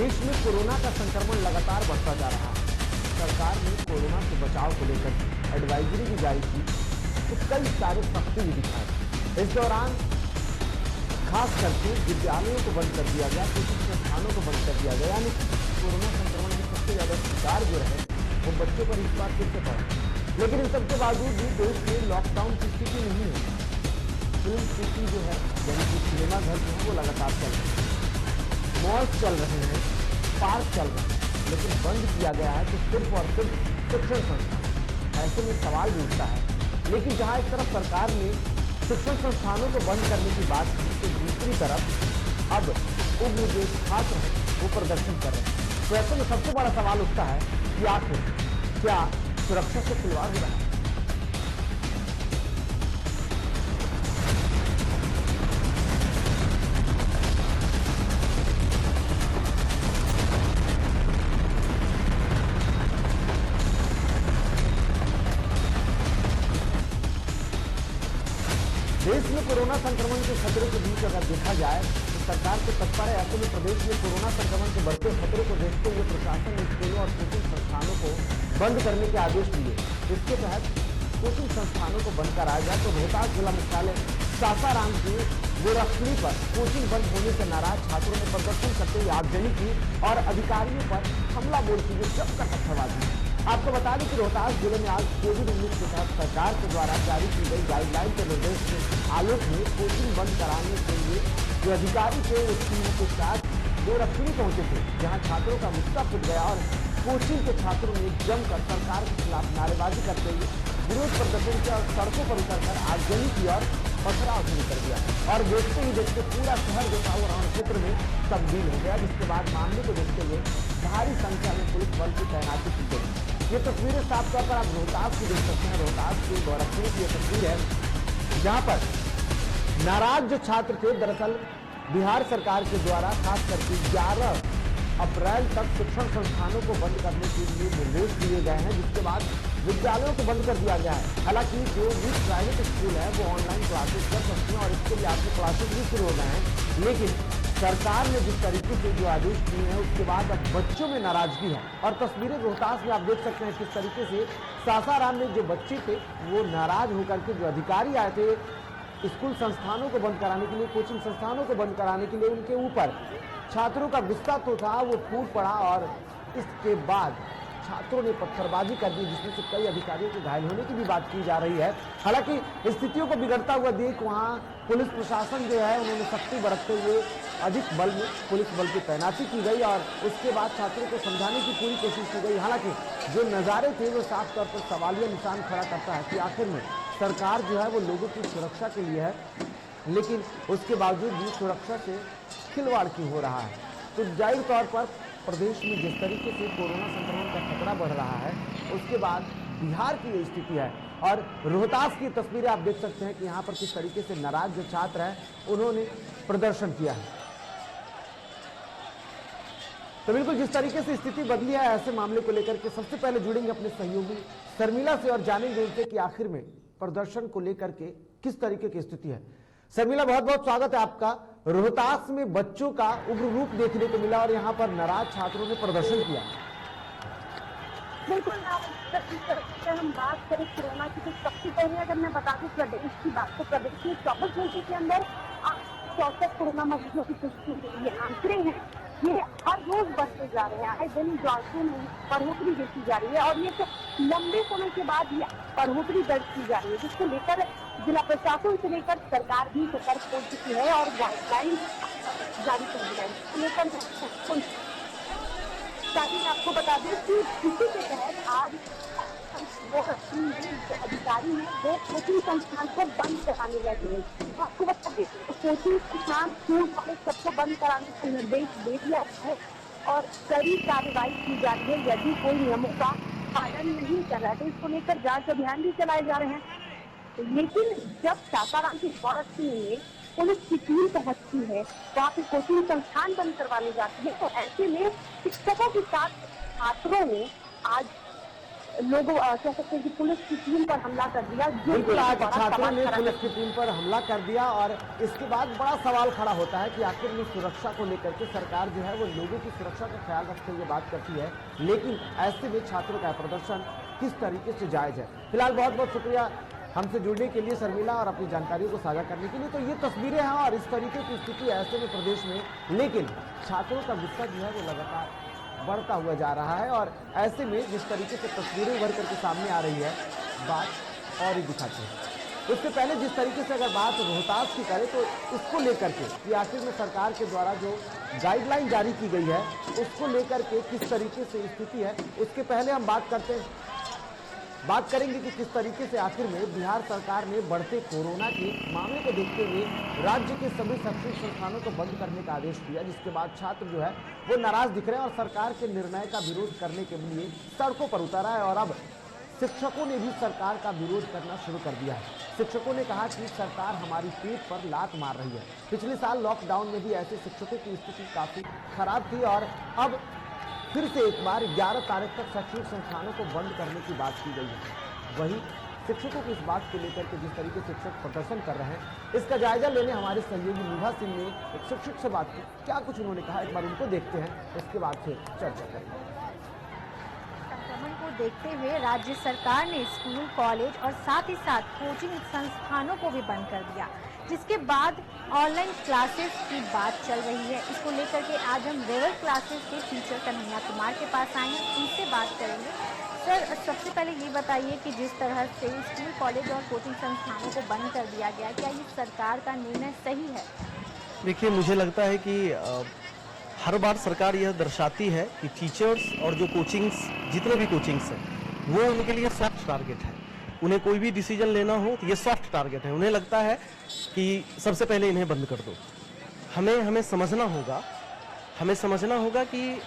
देश में कोरोना का संक्रमण लगातार बढ़ता जा रहा है। सरकार ने कोरोना से बचाव को लेकर एडवाइजरी भी जारी की तो कई सारे सख्ती भी दिखाए। इस दौरान खास करके विद्यालयों को बंद कर दिया गया, शिक्षण संस्थानों को बंद कर दिया गया। यानी कोरोना संक्रमण की सबसे ज्यादा शिकार जो रहे वो बच्चों पर इस बार फिर से पड़ा। लेकिन इन सबके बावजूद भी देश में लॉकडाउन की स्थिति नहीं है। फिल्म सिटी जो है यानी कि सिनेमा घर जो है वो लगातार चल रहे हैं, मॉल्स चल रहे हैं, पार्क चल रहे हैं, लेकिन बंद किया गया है तो सिर्फ और सिर्फ शिक्षण संस्थान। ऐसे में सवाल भी उठता है, लेकिन जहां एक तरफ सरकार ने शिक्षण संस्थानों को बंद करने की बात की तो दूसरी तरफ अब उग्र जो छात्र हैं वो प्रदर्शन कर रहे हैं। तो ऐसे में सबसे बड़ा सवाल उठता है कि आखिर क्या सुरक्षा से खिलवाड़ हो रहा है? देश में कोरोना संक्रमण के खतरे के बीच अगर देखा जाए तो सरकार को तत्पर है। ऐसे में प्रदेश में कोरोना संक्रमण के बढ़ते खतरे को देखते हुए प्रशासन ने स्कूलों और कोचिंग संस्थानों को बंद करने के आदेश दिए। इसके तहत कोचिंग संस्थानों को बंद कराया गया तो रोहतास जिला मुख्यालय सासाराम के गोरखपुरी पर कोचिंग बंद होने से नाराज छात्रों ने प्रदर्शन करते हुए आगजनी की और अधिकारियों पर हमला बोलते हुए जमकर पत्थरबाजी की। आपको बता दें कि रोहतास जिले में आज कोविड-19 के तहत सरकार के द्वारा जारी की गई गाइडलाइन के निर्देश के आलोक में कोचिंग बंद कराने के लिए जो अधिकारी थे उस टीम के साथ गोरखपुरी पहुंचे थे, जहां छात्रों का मुद्दा फूट गया और कोचिंग के छात्रों ने जमकर सरकार के खिलाफ नारेबाजी करते हुए विरोध प्रदर्शन किया और सड़कों पर उतरकर आगजनी की और पथराव शुरू कर दिया। और देखते ही देखते पूरा शहर जो था वो रण क्षेत्र में तब्दील हो गया, जिसके बाद मामले को देखते हुए भारी संख्या में पुलिस बल की तैनाती की गई। ये तस्वीरें साफ तौर पर आप रोहतास की देख सकते हैं। रोहतास के गोरखपुर की ये तस्वीर है, जहां पर नाराज जो छात्र थे दरअसल बिहार सरकार के द्वारा खास करके 11 अप्रैल तक शिक्षण संस्थानों को बंद करने के लिए निर्देश दिए गए हैं, जिसके बाद विद्यालयों को बंद कर दिया गया है। हालांकि जो भी प्राइवेट स्कूल है वो ऑनलाइन क्लासेस कर सकते हैं और इसके लिए आपके क्लासेस भी शुरू हो गए हैं। लेकिन सरकार ने जिस तरीके से जो आदेश दिए हैं उसके बाद अब बच्चों में नाराजगी है। और तस्वीरें रोहतास में आप देख सकते हैं किस तरीके से सासाराम में जो बच्चे थे वो नाराज होकर के जो अधिकारी आए थे स्कूल संस्थानों को बंद कराने के लिए, कोचिंग संस्थानों को बंद कराने के लिए, उनके ऊपर छात्रों का गुस्सा तो था वो फूट पड़ा और इसके बाद छात्रों ने पत्थरबाजी कर दी, जिसमें से कई अधिकारियों के घायल होने की भी बात की जा रही है। हालांकि स्थितियों को बिगड़ता हुआ देख वहां पुलिस प्रशासन जो है उन्होंने सख्ती बरतते हुए अधिक बल में पुलिस बल की तैनाती की गई और उसके बाद छात्रों को समझाने की पूरी कोशिश की गई। हालांकि जो नज़ारे थे वो साफ तौर पर सवालिया निशान खड़ा करता है कि आखिर में सरकार जो है वो लोगों की सुरक्षा के लिए है, लेकिन उसके बावजूद भी सुरक्षा से खिलवाड़ क्यों हो रहा है। तो जाहिर तौर पर प्रदेश में जिस तरीके से कोरोना संक्रमण का खतरा बढ़ रहा है उसके बाद बिहार की ये स्थिति है। और रोहतास की तस्वीरें आप देख सकते हैं कि यहाँ पर किस तरीके से नाराज जो छात्र हैं उन्होंने प्रदर्शन किया है। तो बिल्कुल जिस तरीके से स्थिति बदली है ऐसे मामले को लेकर के सबसे पहले जुड़ेंगे अपने सहयोगी शर्मिला से और जानेंगे उनसे कि आखिर में प्रदर्शन को लेकर के किस तरीके की स्थिति है। शर्मिला, बहुत बहुत स्वागत है आपका। रोहतास में बच्चों का उग्र रूप देखने को मिला और यहाँ पर नाराज छात्रों ने प्रदर्शन किया। बिल्कुल, हम बात करें कोरोना की तो सबसे पहले अगर मैं बता दूं प्रदेश की बात, तो प्रदेश में 24 घंटे के अंदर 64 कोरोना मरीजों की पुष्टि हुई है। आंकड़े हैं ये हर रोज बढ़ते जा रहे हैं, आए दिन जांचों में बढ़ोतरी देखी जा रही है और ये तो लंबे समय के बाद ये बढ़ोतरी दर्ज की जा रही है, जिसको लेकर जिला प्रशासन से लेकर सरकार भी सतर्क हो चुकी है और गाइडलाइन जारी कर दी है। लेकर ताकि आपको बता दें कि इसी के तहत आज वो अधिकारी है वो कोचिंग संस्थान को बंद कराने लगे हैं। आपको बता दें तो कोचिंग संस्थान स्कूल कॉलेज सबको बंद कराने का निर्देश दे दिया है और कड़ी कार्रवाई की जा रही है यदि कोई नियमों का पालन नहीं कर रहा है। तो इसको लेकर जांच अभियान भी चलाए जा रहे हैं। लेकिन जब सासाराम की गोरखपुर में पुलिस की टीम पहुंचती है वहाँ पे कोचिंग संस्थान बंद करवाने जाती है, तो ऐसे में शिक्षकों के साथ छात्रों ने आज लोगों कह सकते हैं कि पुलिस की टीम पर हमला कर दिया। बिल्कुल, आज छात्रों ने पुलिस की टीम पर हमला कर दिया और इसके बाद बड़ा सवाल खड़ा होता है कि आखिर में सुरक्षा को लेकर के सरकार जो है वो लोगों की सुरक्षा का ख्याल रखते हुए बात करती है, लेकिन ऐसे में छात्रों का प्रदर्शन किस तरीके से जायज है। फिलहाल बहुत बहुत शुक्रिया हमसे जुड़ने के लिए शर्मिला और अपनी जानकारियों को साझा करने के लिए। तो ये तस्वीरें हैं और इस तरीके की स्थिति ऐसे में प्रदेश में, लेकिन छात्रों का गुस्सा जो है वो लगातार बढ़ता हुआ जा रहा है और ऐसे में जिस तरीके से तस्वीरें उभर करके सामने आ रही है, बात और ही दिखाती है। उससे पहले जिस तरीके से अगर बात रोहतास की करें तो इसको लेकर के कि आखिर में सरकार के द्वारा जो गाइडलाइन जारी की गई है उसको लेकर के किस तरीके से स्थिति है, उसके पहले हम बात करेंगे कि किस तरीके से आखिर में बिहार सरकार ने बढ़ते कोरोना के मामले को देखते हुए राज्य के सभी शैक्षणिक संस्थानों को बंद करने का आदेश दिया, जिसके बाद छात्र जो है वो नाराज दिख रहे हैं और सरकार के निर्णय का विरोध करने के लिए सड़कों पर उतरा है। और अब शिक्षकों ने भी सरकार का विरोध करना शुरू कर दिया है। शिक्षकों ने कहा कि सरकार हमारी पीठ पर लात मार रही है। पिछले साल लॉकडाउन में भी ऐसे शिक्षकों की स्थिति काफी खराब थी और अब फिर से एक बार 11 तारीख तक शैक्षणिक संस्थानों को बंद करने की बात की गई है। वहीं शिक्षकों की इस बात को लेकर के जिस तरीके से शिक्षक प्रदर्शन कर रहे हैं, इसका जायजा लेने हमारे सहयोगी निभा सिंह ने एक शिक्षक से बात की। क्या कुछ उन्होंने कहा, एक बार उनको देखते हैं, उसके बाद फिर चर्चा करेंगे। संक्रमण को देखते हुए राज्य सरकार ने स्कूल, कॉलेज और साथ ही साथ कोचिंग संस्थानों को भी बंद कर दिया, जिसके बाद ऑनलाइन क्लासेस की बात चल रही है। इसको लेकर के आज हम रेवल क्लासेस के टीचर कन्हैया कुमार के पास आए हैं, उनसे बात करेंगे। सर, सबसे पहले ये बताइए कि जिस तरह से स्कूल, कॉलेज और कोचिंग संस्थानों को बंद कर दिया गया, क्या ये सरकार का निर्णय सही है? देखिए, मुझे लगता है कि हर बार सरकार यह दर्शाती है कि टीचर्स और जो कोचिंग्स, जितने भी कोचिंग्स हैं, वो उनके लिए सॉफ्ट टारगेट है। उन्हें कोई भी डिसीजन लेना हो तो ये सॉफ्ट टारगेट है। उन्हें लगता है कि सबसे पहले इन्हें बंद कर दो। हमें समझना होगा कि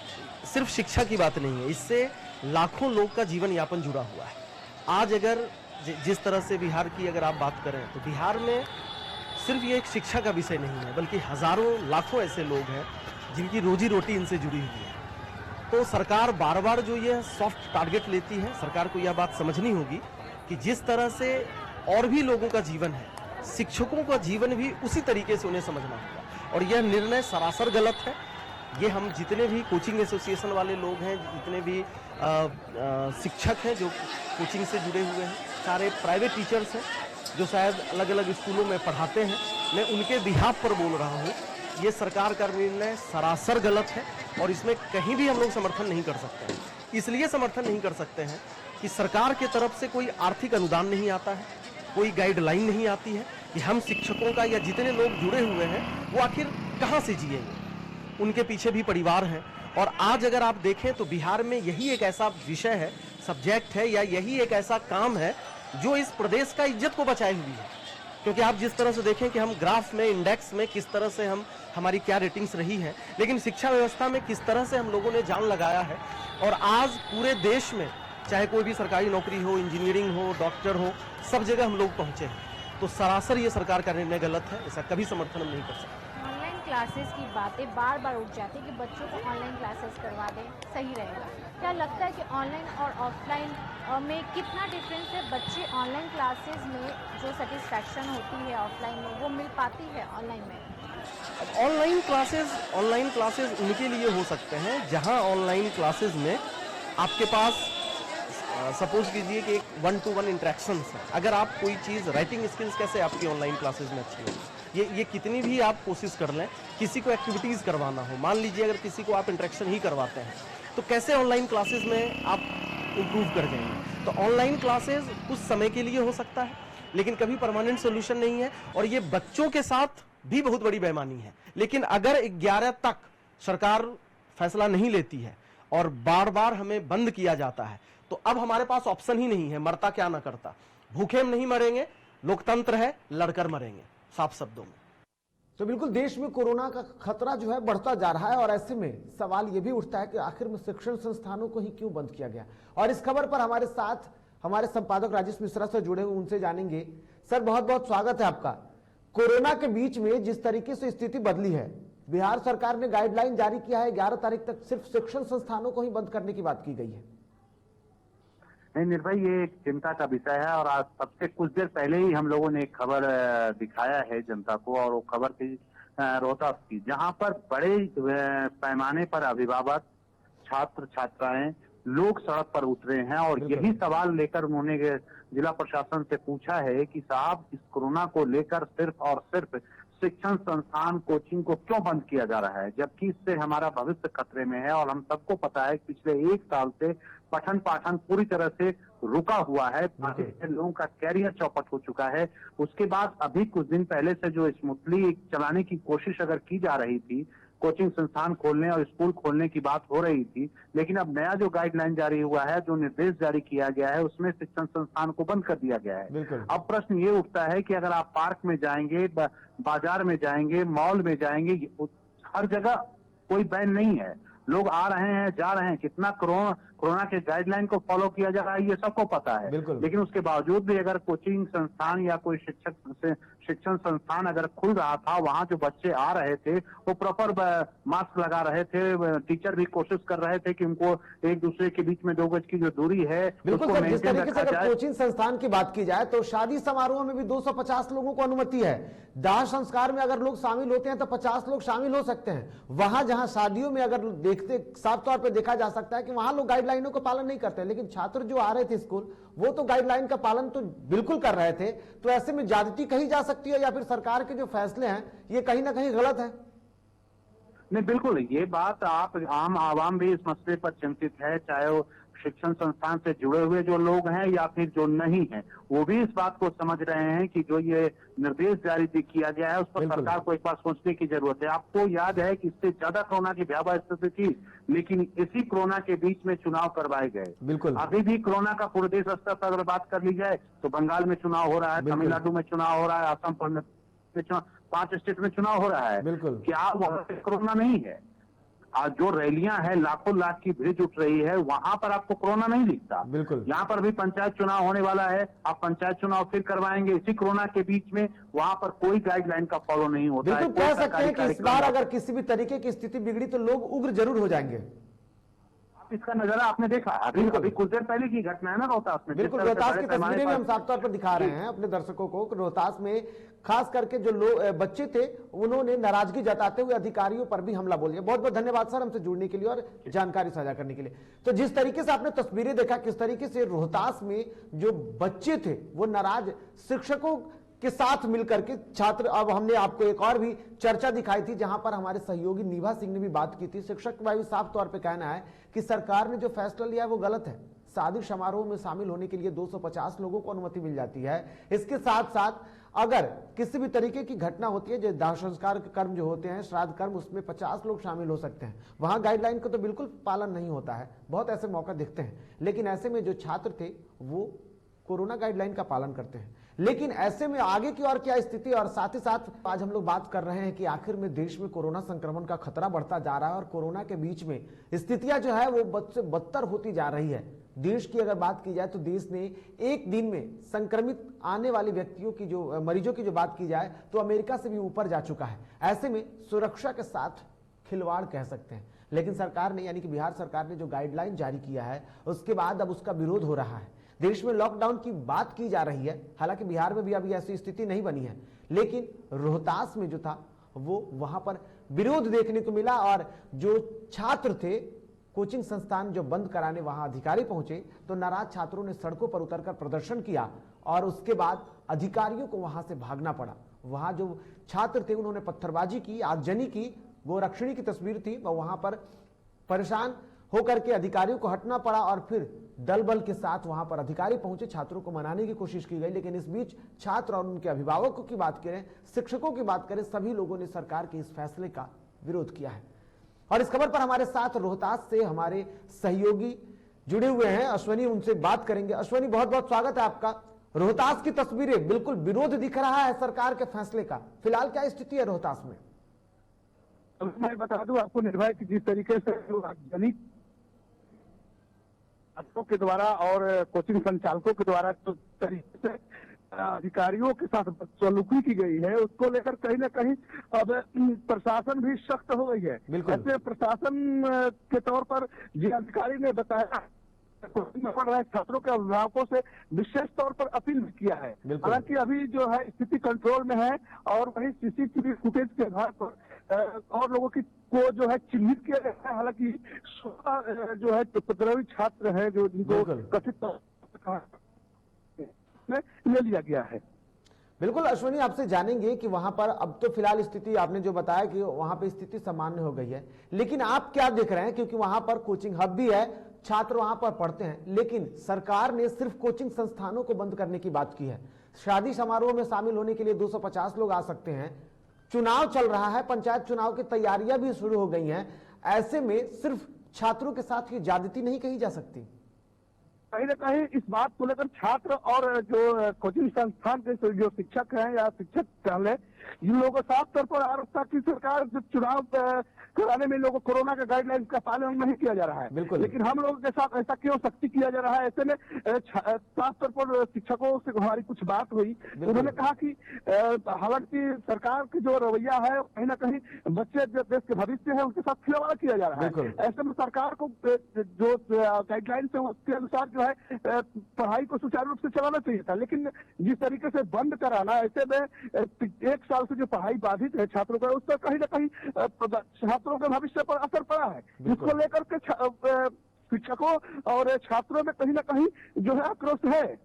सिर्फ शिक्षा की बात नहीं है, इससे लाखों लोग का जीवन यापन जुड़ा हुआ है। आज अगर जिस तरह से बिहार की अगर आप बात करें तो बिहार में सिर्फ ये एक शिक्षा का विषय नहीं है, बल्कि हजारों लाखों ऐसे लोग हैं जिनकी रोजी रोटी इनसे जुड़ी हुई है। तो सरकार बार बार जो ये सॉफ्ट टारगेट लेती है, सरकार को यह बात समझनी होगी कि जिस तरह से और भी लोगों का जीवन है, शिक्षकों का जीवन भी उसी तरीके से उन्हें समझना होगा। और यह निर्णय सरासर गलत है। ये हम जितने भी कोचिंग एसोसिएशन वाले लोग हैं, जितने भी शिक्षक हैं जो कोचिंग से जुड़े हुए हैं, सारे प्राइवेट टीचर्स हैं जो शायद अलग अलग स्कूलों में पढ़ाते हैं, मैं उनके बिहाफ पर बोल रहा हूँ। ये सरकार का निर्णय सरासर गलत है और इसमें कहीं भी हम लोग समर्थन नहीं कर सकते हैं। इसलिए समर्थन नहीं कर सकते हैं कि सरकार की तरफ से कोई आर्थिक अनुदान नहीं आता है, कोई गाइडलाइन नहीं आती है कि हम शिक्षकों का या जितने लोग जुड़े हुए हैं वो आखिर कहाँ से जिएंगे। उनके पीछे भी परिवार हैं। और आज अगर आप देखें तो बिहार में यही एक ऐसा विषय है, सब्जेक्ट है, या यही एक ऐसा काम है जो इस प्रदेश का इज्जत को बचाए हुई है। क्योंकि आप जिस तरह से देखें कि हम ग्राफ में, इंडेक्स में किस तरह से हमारी क्या रेटिंग्स रही है, लेकिन शिक्षा व्यवस्था में किस तरह से हम लोगों ने जान लगाया है। और आज पूरे देश में चाहे कोई भी सरकारी नौकरी हो, इंजीनियरिंग हो, डॉक्टर हो, सब जगह हम लोग पहुंचे हैं। तो सरासर ये सरकार का निर्णय गलत है, ऐसा कभी समर्थन हम नहीं कर सकते। ऑनलाइन क्लासेस की बातें बार बार उठ जाती है कि बच्चों को ऑनलाइन क्लासेस करवा दें, सही रहेगा। क्या लगता है कि ऑनलाइन और ऑफलाइन में कितना डिफरेंस है? बच्चे ऑनलाइन क्लासेस में जो सेटिस्फैक्शन होती है ऑफलाइन में, वो मिल पाती है ऑनलाइन में? ऑनलाइन क्लासेस उनके लिए हो सकते हैं जहां ऑनलाइन क्लासेस में आपके पास सपोज कीजिए कि एक 1-to-1 इंटरेक्शंस है। अगर आप कोई चीज़, राइटिंग स्किल्स कैसे आपकी ऑनलाइन क्लासेस में अच्छी होगी, ये कितनी भी आप कोशिश कर लें, किसी को एक्टिविटीज़ करवाना हो, मान लीजिए अगर किसी को आप इंटरेक्शन ही करवाते हैं तो कैसे ऑनलाइन क्लासेस में आप इम्प्रूव कर जाएंगे। तो ऑनलाइन क्लासेस कुछ समय के लिए हो सकता है, लेकिन कभी परमानेंट सोल्यूशन नहीं है। और ये बच्चों के साथ भी बहुत बड़ी बेईमानी है। लेकिन अगर 11 तक सरकार फैसला नहीं लेती है और बार बार हमें बंद किया जाता है, तो अब हमारे पास ऑप्शन ही नहीं है, मरता क्या ना करता। भूखे हम नहीं मरेंगे, लोकतंत्र है, लड़कर मरेंगे, साफ शब्दों में। तो बिल्कुल देश में कोरोना का खतरा जो है बढ़ता जा रहा है और ऐसे में सवाल यह भी उठता है कि आखिर में शिक्षण संस्थानों को ही क्यों बंद किया गया। और इस खबर पर हमारे साथ हमारे संपादक राजेश मिश्रा से जुड़े हुए, उनसे जानेंगे। सर, बहुत बहुत स्वागत है आपका। कोरोना के बीच में जिस तरीके से स्थिति बदली है, बिहार सरकार ने गाइडलाइन जारी किया है, 11 तारीख तक सिर्फ शिक्षण संस्थानों को ही बंद करने की बात की गई है। नहीं निर्भय, ये एक चिंता का विषय है और आज सबसे कुछ देर पहले ही हम लोगों ने एक खबर दिखाया है जनता को, और वो खबर थी रोहतास की, जहां पर बड़े पैमाने पर अभिभावक, छात्र छात्राएं, लोग सड़क पर उतरे हैं और यही सवाल लेकर उन्होंने जिला प्रशासन से पूछा है कि साहब इस कोरोना को लेकर सिर्फ और सिर्फ शिक्षण संस्थान कोचिंग को क्यों बंद किया जा रहा है, जबकि इससे हमारा भविष्य खतरे में है। और हम सबको पता है कि पिछले 1 साल से पठन पाठन पूरी तरह से रुका हुआ है, लोगों का कैरियर चौपट हो चुका है। उसके बाद अभी कुछ दिन पहले से जो स्मूथली चलाने की कोशिश अगर की जा रही थी, कोचिंग संस्थान खोलने और स्कूल खोलने की बात हो रही थी, लेकिन अब नया जो गाइडलाइन जारी हुआ है, जो निर्देश जारी किया गया है, उसमें शिक्षण संस्थान को बंद कर दिया गया है। अब प्रश्न ये उठता है कि अगर आप पार्क में जाएंगे, बाजार में जाएंगे, मॉल में जाएंगे, हर जगह कोई बैन नहीं है, लोग आ रहे हैं, जा रहे हैं, कितना कोरोना के गाइडलाइन को फॉलो किया जा रहा है ये सबको पता है। लेकिन उसके बावजूद भी अगर कोचिंग संस्थान या कोई शिक्षण संस्थान अगर खुल रहा था, वहां जो बच्चे आ रहे थे वो प्रॉपर मास्क लगा रहे थे, टीचर भी कोशिश कर रहे थे कि उनको एक दूसरे के बीच में 2 गज की जो दूरी है बिल्कुल सर, जिस तरीके से अगर कोचिंग संस्थान की बात की जाए तो शादी समारोह में भी 250 लोगों को अनुमति है, दाह संस्कार में अगर लोग शामिल होते हैं तो 50 लोग शामिल हो सकते हैं। वहां जहां शादियों में अगर देखते साफ तौर पर देखा जा सकता है कि वहां लोग गाइडलाइनों का पालन नहीं करते, लेकिन छात्र जो आ रहे थे स्कूल वो तो गाइडलाइन का पालन तो बिल्कुल कर रहे थे। तो ऐसे में ज्यादती कही जा सकती है या फिर सरकार के जो फैसले हैं ये कहीं ना कहीं गलत है? नहीं बिल्कुल, ये बात आप आम आवाम भी इस मसले पर चिंतित है, चाहे वो शिक्षण संस्थान से जुड़े हुए जो लोग हैं या फिर जो नहीं हैं, वो भी इस बात को समझ रहे हैं कि जो ये निर्देश जारी किया गया है उस पर सरकार को एक बार सोचने की जरूरत है। आपको याद है कि इससे ज्यादा कोरोना की भयावह स्थिति थी, लेकिन इसी कोरोना के बीच में चुनाव करवाए गए। बिल्कुल, अभी भी कोरोना का पूरे देश स्तर पर अगर बात कर ली जाए तो बंगाल में चुनाव हो रहा है, तमिलनाडु में चुनाव हो रहा है, असम में 5 स्टेट में चुनाव हो रहा है। बिल्कुल, क्या वहां पे कोरोना नहीं है? आज जो रैलियां हैं, लाखों लाख की भीड़ जुट रही है, वहां पर आपको कोरोना नहीं दिखता। बिल्कुल, यहाँ पर भी पंचायत चुनाव होने वाला है, आप पंचायत चुनाव फिर करवाएंगे इसी कोरोना के बीच में, वहां पर कोई गाइडलाइन का फॉलो नहीं होता है। बिल्कुल कह सकते हैं कि इस बार अगर किसी भी तरीके की स्थिति बिगड़ी तो लोग उग्र जरूर हो जाएंगे। इसका नजारा आपने देखा, अभी कुछ देर पहले की घटना है ना रोहतास में। बिल्कुल, रोहतास की तस्वीरें भी हम साफ तौर पर दिखा रहे हैं अपने दर्शकों को। रोहतास में खास करके जो लोग बच्चे थे उन्होंने नाराजगी जताते हुए अधिकारियों पर भी हमला बोल दिया। बहुत बहुत धन्यवाद सर हमसे जुड़ने के लिए और जानकारी साझा करने के लिए। तो जिस तरीके से आपने तस्वीरें देखा किस तरीके से रोहतास में जो बच्चे थे वो नाराज शिक्षकों के साथ मिलकर के छात्र, अब हमने आपको एक और भी चर्चा दिखाई थी जहां पर हमारे सहयोगी नीभा सिंह ने भी बात की थी। शिक्षक का भी साफ तौर पे कहना है कि सरकार ने जो फैसला लिया है वो गलत है। शादी समारोह में शामिल होने के लिए 250 लोगों को अनुमति मिल जाती है। इसके साथ साथ अगर किसी भी तरीके की घटना होती है, जो दाह संस्कार कर्म जो होते हैं, श्राद्ध कर्म, उसमें 50 लोग शामिल हो सकते हैं। वहां गाइडलाइन का तो बिल्कुल पालन नहीं होता है, बहुत ऐसे मौके दिखते हैं। लेकिन ऐसे में जो छात्र थे वो कोरोना गाइडलाइन का पालन करते हैं। लेकिन ऐसे में आगे की और क्या स्थिति, और साथ ही साथ आज हम लोग बात कर रहे हैं कि आखिर में देश में कोरोना संक्रमण का खतरा बढ़ता जा रहा है और कोरोना के बीच में स्थितियां जो है वो बद से बदतर होती जा रही है। देश की अगर बात की जाए तो देश ने एक दिन में संक्रमित आने वाले व्यक्तियों की जो मरीजों की जो बात की जाए तो अमेरिका से भी ऊपर जा चुका है। ऐसे में सुरक्षा के साथ खिलवाड़ कह सकते हैं। लेकिन सरकार ने यानी कि बिहार सरकार ने जो गाइडलाइन जारी किया है उसके बाद अब उसका विरोध हो रहा है। देश में लॉकडाउन की बात की जा रही है, हालांकि बिहार में भी अभी ऐसी स्थिति नहीं बनी है, लेकिन रोहतास में जो था वो वहां पर विरोध देखने को मिला। और जो छात्र थे, कोचिंग संस्थान जो बंद कराने वहां अधिकारी पहुंचे तो नाराज छात्रों ने सड़कों पर उतरकर प्रदर्शन किया और उसके बाद अधिकारियों को वहां से भागना पड़ा। वहां जो छात्र थे उन्होंने पत्थरबाजी की, आगजनी की, गोरक्षणी की तस्वीर थी, वहां पर परेशान होकर के अधिकारियों को हटना पड़ा और फिर दल बल के साथ वहां पर अधिकारी पहुंचे, छात्रों को मनाने की कोशिश की गई। लेकिन इस बीच छात्र और उनके अभिभावकों की बात करें, शिक्षकों की बात करें, सभी लोगों ने सरकार के इस फैसले का विरोध किया है। और इस खबर पर हमारे साथ रोहतास से हमारे सहयोगी जुड़े हुए हैं, अश्वनी, उनसे बात करेंगे। अश्वनी, बहुत बहुत स्वागत है आपका। रोहतास की तस्वीरें, बिल्कुल विरोध दिख रहा है सरकार के फैसले का, फिलहाल क्या स्थिति है रोहतास में? मैं बता दूं आपको निर्भय की जिस तरीके से जनित छात्रों के द्वारा और कोचिंग संचालकों के द्वारा तो तरीके से अधिकारियों के साथ बदसलूकी की गई है, उसको लेकर कहीं ना कहीं अब प्रशासन भी सख्त हो गई है। ऐसे प्रशासन के तौर पर जिलाधिकारी ने बताया कोचिंग में पढ़ रहे छात्रों के अभिभावकों से विशेष तौर पर अपील भी किया है। बिल्कुल। हालांकि अभी जो है स्थिति कंट्रोल में है और वहीं सीसीटीवी फुटेज के आधार पर और लोगों की को जो है चिन्हित किया गया है। हालांकि 16 जो है 15वीं छात्र है जो जिनको बिल्कुल। कथित तौर पर ले लिया गया है। बिल्कुल अश्विनी, आपसे जानेंगे कि वहां पर अब तो फिलहाल स्थिति आपने जो बताया कि वहां पर स्थिति सामान्य हो गई है, लेकिन आप क्या देख रहे हैं, क्योंकि वहां पर कोचिंग हब भी है, छात्र वहां पर पढ़ते हैं, लेकिन सरकार ने सिर्फ कोचिंग संस्थानों को बंद करने की बात की है। शादी समारोह में शामिल होने के लिए 250 लोग आ सकते हैं। चुनाव चल रहा है, पंचायत चुनाव की तैयारियां भी शुरू हो गई हैं। ऐसे में सिर्फ छात्रों के साथ ये ज्यादती नहीं कही जा सकती। कहीं न कहीं इस बात को लेकर छात्र और जो कोचिंग संस्थान के जो शिक्षक हैं या शिक्षक पहले इन लोगों को साफ तौर पर आरोप था कि सरकार जो चुनाव कराने में लोगों कोरोना का गाइडलाइंस का पालन नहीं किया जा रहा है। बिल्कुल। लेकिन हम लोगों के साथ ऐसा क्यों सख्ती किया जा रहा है? ऐसे में साफ तौर पर शिक्षकों से हमारी कुछ बात हुई, उन्होंने कहा कि हालांकि सरकार की जो रवैया है कहीं न कहीं बच्चे जो देश के भविष्य है उनके साथ खिलवाड़ किया जा रहा है। ऐसे में सरकार को जो गाइडलाइंस है उसके अनुसार जो है पढ़ाई को सुचारू रूप से चलाना चाहिए था। लेकिन जिस तरीके से बंद कराना, ऐसे में 1 साल से जो पढ़ाई बाधित है छात्रों का, उस पर कहीं न कहीं छात्रों के भविष्य पर असर पड़ा है। जिसको लेकर के शिक्षकों और छात्रों में कहीं न कहीं जो है आक्रोश है।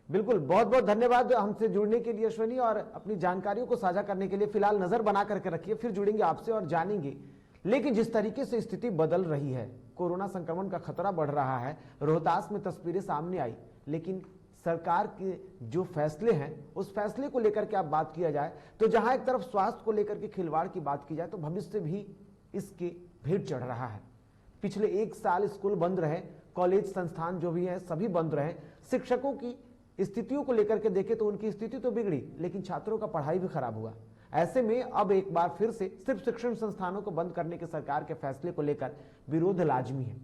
बिल्कुल, बहुत बहुत धन्यवाद हमसे जुड़ने के लिए अश्विनी, और अपनी जानकारियों को साझा करने के लिए। फिलहाल नजर बना करके रखिए, फिर जुड़ेंगे आपसे और जानेंगे। लेकिन जिस तरीके से स्थिति बदल रही है, कोरोना संक्रमण का खतरा बढ़ रहा है, रोहतास में तस्वीरें सामने आई, लेकिन सरकार के जो फैसले हैं उस फैसले को लेकर के आप बात किया जाए तो जहां एक तरफ स्वास्थ्य को लेकर के खिलवाड़ की बात की जाए तो भविष्य भी इसके भेंट चढ़ रहा है। पिछले 1 साल स्कूल बंद रहे, कॉलेज संस्थान जो भी है सभी बंद रहे। शिक्षकों की स्थितियों को लेकर के देखें तो उनकी स्थिति तो बिगड़ी, लेकिन छात्रों का पढ़ाई भी खराब हुआ। ऐसे में अब एक बार फिर से सिर्फ शिक्षण संस्थानों को बंद करने के सरकार के फैसले को लेकर विरोध लाजमी है।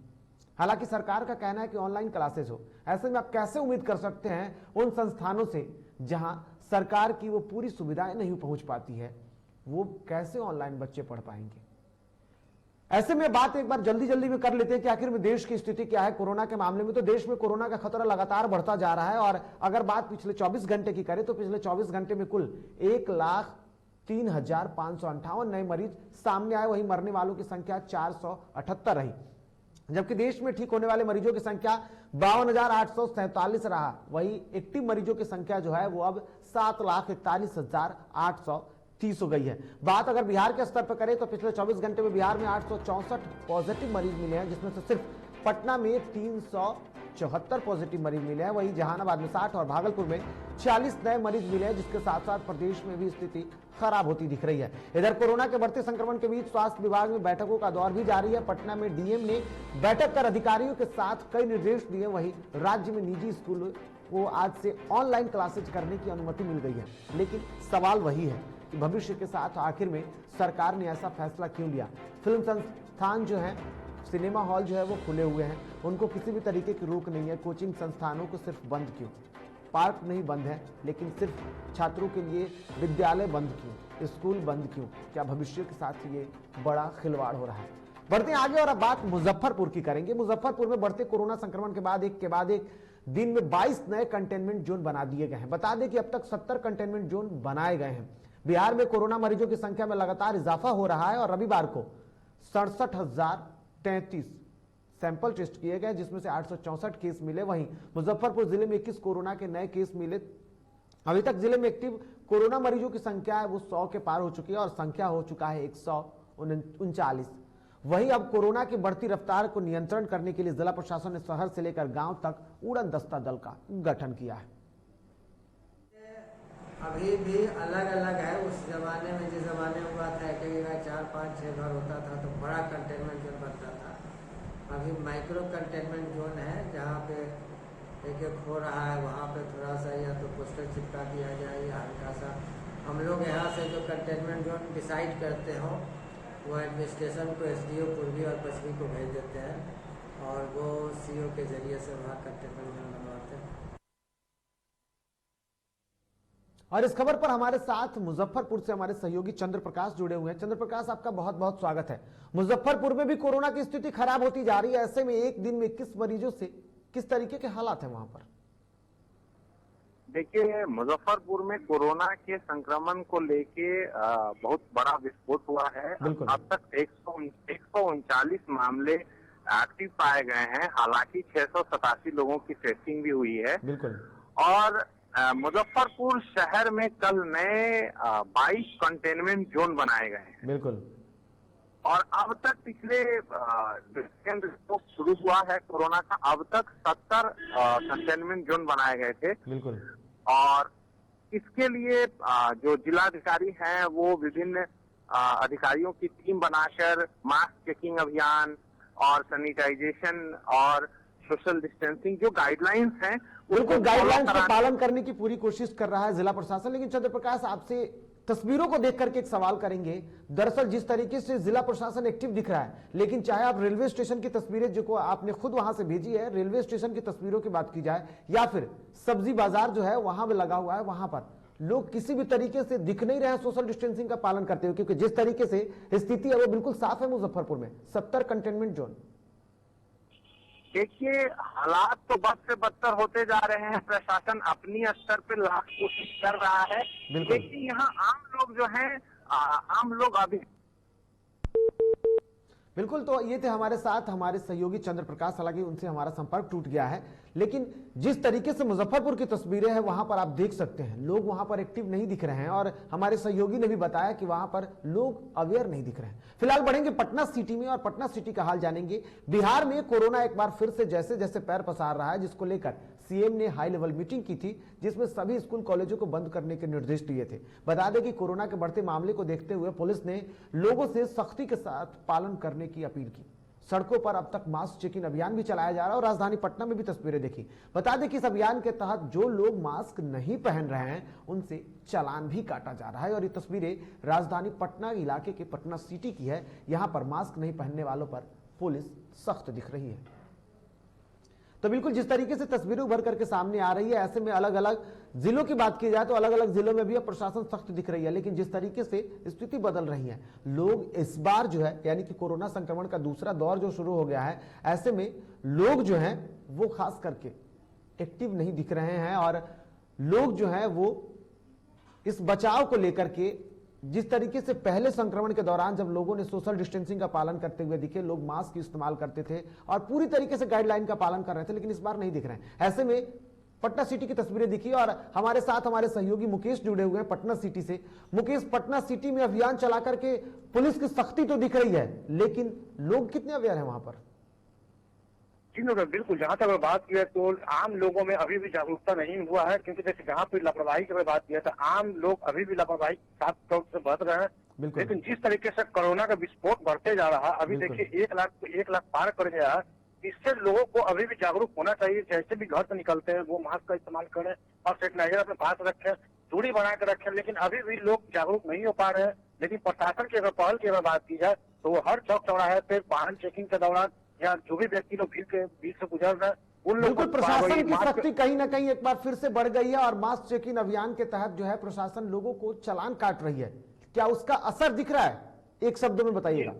हालांकि सरकार का कहना है कि ऑनलाइन क्लासेस हो। ऐसे में आप कैसे उम्मीद कर सकते हैं उन संस्थानों से जहां सरकार की वो पूरी सुविधाएं नहीं पहुंच पाती है, वो कैसे ऑनलाइन बच्चे पढ़ पाएंगे? ऐसे में बात एक बार जल्दी में कर लेते हैं कि आखिर में देश की स्थिति क्या है कोरोना के मामले में। तो देश में कोरोना का खतरा लगातार बढ़ता जा रहा है, और अगर बात पिछले 24 घंटे की करें तो पिछले 24 घंटे में कुल 1,03,558 नए मरीज सामने आए। वहीं मरने वालों की संख्या 478 रही, जबकि देश में ठीक होने वाले मरीजों की संख्या 52,847 रहा। वही एक्टिव मरीजों की संख्या जो है वो अब 7,41,830 हो गई है। बात अगर बिहार के स्तर पर करें तो पिछले 24 घंटे में बिहार में 864 पॉजिटिव मरीज मिले हैं, जिसमें से सिर्फ पटना में 374 पॉजिटिव मरीज मिले हैं। वहीं जहानाबाद में 60 और भागलपुर में 40 नए मरीज मिले हैं, जिसके साथ साथ प्रदेश में भी स्थिति खराब होती दिख रही है। इधर कोरोना के बढ़ते संक्रमण के बीच स्वास्थ्य विभाग में बैठकों का दौर भी जारी है। पटना में डीएम ने बैठक कर अधिकारियों के साथ कई निर्देश दिए। वहीं राज्य में निजी स्कूल को आज से ऑनलाइन क्लासेज करने की अनुमति मिल गई है, लेकिन सवाल वही है कि भविष्य के साथ आखिर में सरकार ने ऐसा फैसला क्यों लिया? फिल्म संस्थान जो है, सिनेमा हॉल जो है वो खुले हुए हैं, उनको किसी भी तरीके की रोक नहीं है। कोचिंग संस्थानों को सिर्फ बंद क्यों? पार्क नहीं बंद है, लेकिन सिर्फ छात्रों के लिए विद्यालय बंद क्यों? स्कूल बंद क्यों? क्या भविष्य के साथ ये बड़ा खिलवाड़ हो रहा है? बढ़ते हैं आगे और अब बात मुजफ्फरपुर की करेंगे। मुजफ्फरपुर में बढ़ते कोरोना संक्रमण के बाद एक दिन में 22 नए कंटेनमेंट जोन बना दिए गए हैं। बता दें कि अब तक 70 कंटेनमेंट जोन बनाए गए हैं। बिहार में कोरोना मरीजों की संख्या में लगातार इजाफा हो रहा है और रविवार को 67,033 सैंपल टेस्ट किए गए, जिसमें से 864 केस मिले। वहीं मुजफ्फरपुर जिले में 21 कोरोना के नए केस मिले। अभी तक जिले में एक्टिव कोरोना मरीजों की संख्या है वो 100 के पार हो चुकी है और संख्या हो चुका है 139। वहीं अब कोरोना की बढ़ती रफ्तार को नियंत्रण करने के लिए जिला प्रशासन ने शहर से लेकर गांव तक उड़न दस्ता दल का गठन किया है। अभी भी अलग अलग है। उस जमाने में जिस जमाने में हुआ था कि 4, 5, 6 घर होता था तो बड़ा कंटेनमेंट जोन बनता था। अभी माइक्रो कंटेनमेंट जोन है, जहाँ पे एक हो रहा है, वहाँ पे थोड़ा सा या तो पोस्टर चिपका दिया जाए या हल्का सा हम लोग यहाँ से जो कंटेनमेंट जोन डिसाइड करते हो वो एडमिनिस्ट्रेशन को एसडीओ पूर्वी और पश्चिमी को भेज देते हैं और वो सीओ के जरिए से वहाँ कंटेनमेंट जोन बनवाते हैं। और इस खबर पर हमारे साथ मुजफ्फरपुर से हमारे सहयोगी चंद्र प्रकाश जुड़े हुए हैं। चंद्र प्रकाश, आपका बहुत बहुत स्वागत है। मुजफ्फरपुर में भी कोरोना की स्थिति खराब होती जा रही है। ऐसे में एक दिन में 21 मरीजों से किस तरीके के हालात हैं वहां पर? देखिए, मुजफ्फरपुर में कोरोना के संक्रमण को लेके बहुत बड़ा विस्फोट हुआ है। बिल्कुल। अब तक 139 मामले एक्टिव पाए गए हैं। हालांकि 687 लोगों की टेस्टिंग भी हुई है। बिल्कुल। और मुजफ्फरपुर शहर में कल नए 22 कंटेनमेंट जोन बनाए गए हैं। बिल्कुल। और अब तक पिछले शुरू हुआ है कोरोना का, अब तक 70 कंटेनमेंट जोन बनाए गए थे। बिल्कुल। और इसके लिए जो जिलाधिकारी हैं वो विभिन्न अधिकारियों की टीम बनाकर मास्क चेकिंग अभियान और सैनिटाइजेशन और सोशल डिस्टेंसिंग जो गाइडलाइंस हैं बिल्कुल गाइडलाइंस का पालन करने की पूरी कोशिश कर रहा है जिला प्रशासन। लेकिन चंद्र प्रकाश, आपसे तस्वीरों को देख करके एक सवाल करेंगे। दरअसल जिस तरीके से जिला प्रशासन एक्टिव दिख रहा है, लेकिन चाहे आप रेलवे स्टेशन की तस्वीरें जो आपने खुद वहां से भेजी है, रेलवे स्टेशन की तस्वीरों की बात की जाए या फिर सब्जी बाजार जो है वहां पे लगा हुआ है, वहां पर लोग किसी भी तरीके से दिख नहीं रहे हैं सोशल डिस्टेंसिंग का पालन करते हुए, क्योंकि जिस तरीके से स्थिति है वो बिल्कुल साफ है मुजफ्फरपुर में 70 कंटेनमेंट जोन। देखिए, हालात तो बद से बदतर होते जा रहे हैं। प्रशासन अपनी स्तर पे लाख कोशिश कर रहा है, लेकिन यहाँ आम लोग जो हैं, आम लोग अभी बिल्कुल। तो ये थे हमारे साथ हमारे सहयोगी चंद्र प्रकाश, हालांकि उनसे हमारा संपर्क टूट गया है, लेकिन जिस तरीके से मुजफ्फरपुर की तस्वीरें हैं वहां पर आप देख सकते हैं लोग वहां पर एक्टिव नहीं दिख रहे हैं और हमारे सहयोगी ने भी बताया कि वहां पर लोग अवेयर नहीं दिख रहे हैं। फिलहाल बढ़ेंगे पटना सिटी में और पटना सिटी का हाल जानेंगे। बिहार में कोरोना एक बार फिर से जैसे जैसे पैर पसार रहा है, जिसको लेकर सीएम ने हाई लेवल मीटिंग की थी, जिसमें सभी स्कूल कॉलेजों को बंद करने के निर्देश दिए थे। बता दें कि कोरोना के बढ़ते मामले को देखते हुए पुलिस ने लोगों से सख्ती के साथ पालन करने की अपील की। सड़कों पर अब तक मास्क चेकिंग अभियान भी चलाया जा रहा है और राजधानी पटना में भी तस्वीरें देखी। बता दें कि इस अभियान के तहत जो लोग मास्क नहीं पहन रहे हैं उनसे चालान भी काटा जा रहा है और ये तस्वीरें राजधानी पटना इलाके के पटना सिटी की है। यहां पर मास्क नहीं पहनने वालों पर पुलिस सख्त दिख रही है। तो बिल्कुल जिस तरीके से तस्वीरें उभर करके सामने आ रही है, ऐसे में अलग अलग जिलों की बात की जाए तो अलग अलग जिलों में भी अब प्रशासन सख्त दिख रही है। लेकिन जिस तरीके से स्थिति बदल रही है, लोग इस बार जो है यानी कि कोरोना संक्रमण का दूसरा दौर जो शुरू हो गया है, ऐसे में लोग जो हैं वो खास करके एक्टिव नहीं दिख रहे हैं और लोग जो हैं वो इस बचाव को लेकर के जिस तरीके से पहले संक्रमण के दौरान जब लोगों ने सोशल डिस्टेंसिंग का पालन करते हुए दिखे, लोग मास्क इस्तेमाल करते थे और पूरी तरीके से गाइडलाइन का पालन कर रहे थे, लेकिन इस बार नहीं दिख रहे हैं। ऐसे में पटना सिटी की तस्वीरें दिखी और हमारे साथ हमारे सहयोगी मुकेश जुड़े हुए हैं पटना सिटी से। मुकेश, पटना सिटी में अभियान चला करके पुलिस की सख्ती तो दिख रही है, लेकिन लोग कितने अवेयर है वहां पर? बिल्कुल, जहाँ तक बात की है तो आम लोगों में अभी भी जागरूकता नहीं हुआ है, क्योंकि जैसे जहाँ पे लापरवाही की बात किया था, आम लोग अभी भी लापरवाही साफ तौर से बरत रहे हैं। लेकिन जिस तरीके से कोरोना का विस्फोट बढ़ते जा रहा है, अभी देखिए 1 लाख पार कर गया है। इससे लोगों को अभी भी जागरूक होना चाहिए। जैसे भी घर से निकलते हैं वो मास्क का इस्तेमाल करें और सैनिटाइजर अपने पास रखें, दूरी बना कर रखें। लेकिन अभी भी लोग जागरूक नहीं हो पा रहे हैं। लेकिन प्रशासन की अगर पहल की अगर बात की जाए तो वो हर चौक चौराहे पे वाहन चेकिंग के दौरान या जो भी व्यक्ति लोग भीड़ से गुजर रहे हैं उन लोगों बिल्कुल प्रशासन की सख्ती कहीं ना कहीं एक बार फिर से बढ़ गई है और मास्क चेकिंग अभियान के तहत जो है प्रशासन लोगों को चालान काट रही है। क्या उसका असर दिख रहा है? एक शब्दों में बताइएगा।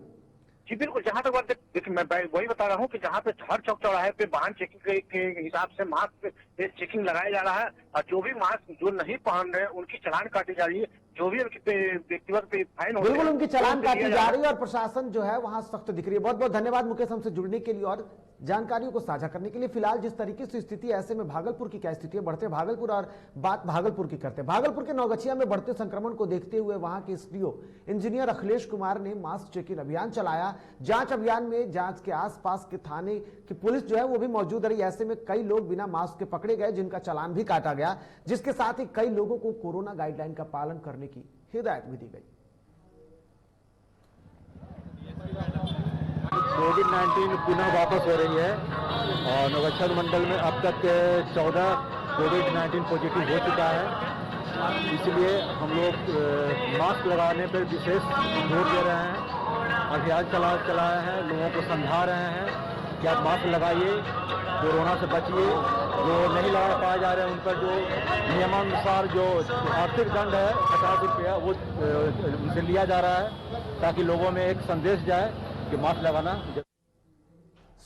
जी बिल्कुल, जहाँ तक बात देखिए मैं वही बता रहा हूँ कि जहाँ पे हर चौक चौराहे पे वाहन चेकिंग के हिसाब से मास्क पे चेकिंग लगाया जा रहा है और जो भी मास्क जो नहीं पहन रहे हैं उनकी चालान काटी जा रही है। जो भी व्यक्तिगत पे फाइन हो बिल्कुल उनकी चालान काटी जा रही है और प्रशासन जो है वहां सख्त दिख रही है। बहुत बहुत धन्यवाद मुकेश हमसे जुड़ने के लिए और जानकारियों को साझा करने के लिए। फिलहाल जिस तरीके से स्थिति, ऐसे में भागलपुर की क्या स्थिति है, बढ़ते भागलपुर और बात भागलपुर की करते हैं। भागलपुर के नौगछिया में बढ़ते संक्रमण को देखते हुए वहां के एसडीओ इंजीनियर अखिलेश कुमार ने मास्क चेकिंग अभियान चलाया। जांच अभियान में जांच के आसपास के थाने की पुलिस जो है वो भी मौजूद रही। ऐसे में कई लोग बिना मास्क के पकड़े गए, जिनका चालान भी काटा गया, जिसके साथ ही कई लोगों को कोरोना गाइडलाइन का पालन करने की हिदायत भी दी गई। कोविड-19 पुनः वापस हो रही है और नौगछिया मंडल में अब तक 14 कोविड-19 पॉजिटिव हो चुका है। इसलिए हम लोग मास्क लगाने पर विशेष जोर दे रहे हैं, अभियान चलाए हैं, लोगों को समझा रहे हैं कि आप मास्क लगाइए, कोरोना से बचिए। जो नहीं लगा पाए जा रहे हैं उन पर जो नियमानुसार जो आर्थिक दंड है 50 रुपया वो उनसे लिया जा रहा है, ताकि लोगों में एक संदेश जाए कि मास्क लगाना।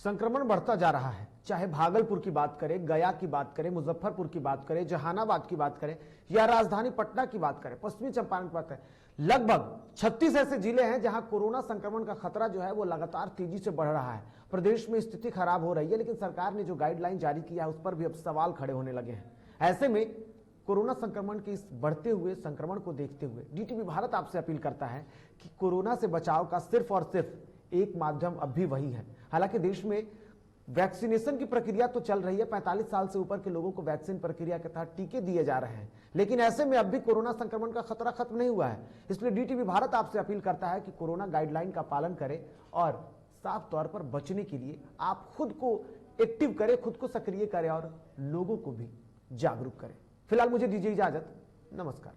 संक्रमण बढ़ता जा रहा है, चाहे भागलपुर की बात करें, गया की बात करें, मुजफ्फरपुर की बात करें, जहानाबाद की बात करें या राजधानी पटना की बात करें, पश्चिमी चंपारण की बात करें, लगभग 36 ऐसे जिले हैं जहां कोरोना संक्रमण का खतरा जो है वो लगातार तेजी से बढ़ रहा है। प्रदेश में स्थिति खराब हो रही है, लेकिन सरकार ने जो गाइडलाइन जारी किया है उस पर भी अब सवाल खड़े होने लगे हैं। ऐसे में कोरोना संक्रमण के इस बढ़ते हुए संक्रमण को देखते हुए डीटीवी भारत आपसे अपील करता है कि कोरोना से बचाव का सिर्फ और सिर्फ एक माध्यम अब भी वही है। हालांकि देश में वैक्सीनेशन की प्रक्रिया तो चल रही है, 45 साल से ऊपर के लोगों को वैक्सीन प्रक्रिया के तहत टीके दिए जा रहे हैं, लेकिन ऐसे में अब भी कोरोना संक्रमण का खतरा खत्म नहीं हुआ है। इसलिए डीटीवी भारत आपसे अपील करता है कि कोरोना गाइडलाइन का पालन करें और साफ तौर पर बचने के लिए आप खुद को एक्टिव करें, खुद को सक्रिय करें और लोगों को भी जागरूक करें। फिलहाल मुझे दीजिए इजाजत, नमस्कार।